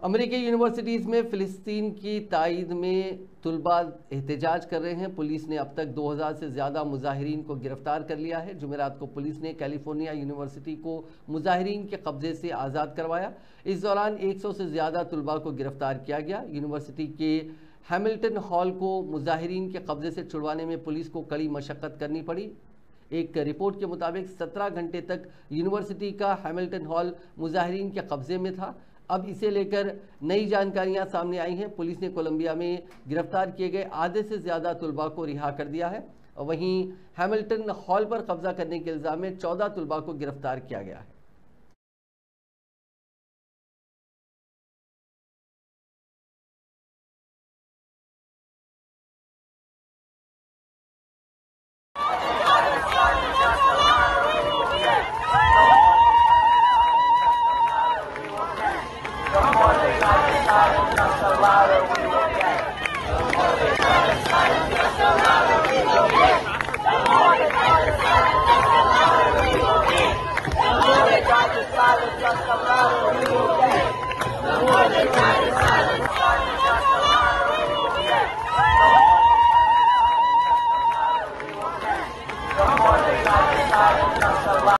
अमेरिकी यूनिवर्सिटीज़ में फ़िलिस्तीन की तायीद में तुलबा एहतजाज कर रहे हैं। पुलिस ने अब तक 2000 से ज़्यादा मुजाहिरीन को गिरफ्तार कर लिया है। जुमेरात को पुलिस ने कैलिफोर्निया यूनिवर्सिटी को मुजाहिरीन के कब्जे से आज़ाद करवाया। इस दौरान 100 से ज़्यादा तुलबा को गिरफ्तार किया गया। यूनिवर्सिटी के हैमिल्टन हॉल को मुजाहिरीन के कब्जे से छुड़वाने में पुलिस को कड़ी मशक्क़त करनी पड़ी। एक रिपोर्ट के मुताबिक 17 घंटे तक यूनिवर्सिटी का हैमिल्टन हॉल मुजाहिरीन के कब्जे में था। अब इसे लेकर नई जानकारियां सामने आई हैं। पुलिस ने कोलंबिया में गिरफ्तार किए गए आधे से ज़्यादा तुलबा को रिहा कर दिया है। वहीं हैमिल्टन हॉल पर कब्जा करने के इल्ज़ाम में 14 तुलबा को गिरफ्तार किया गया है। Just a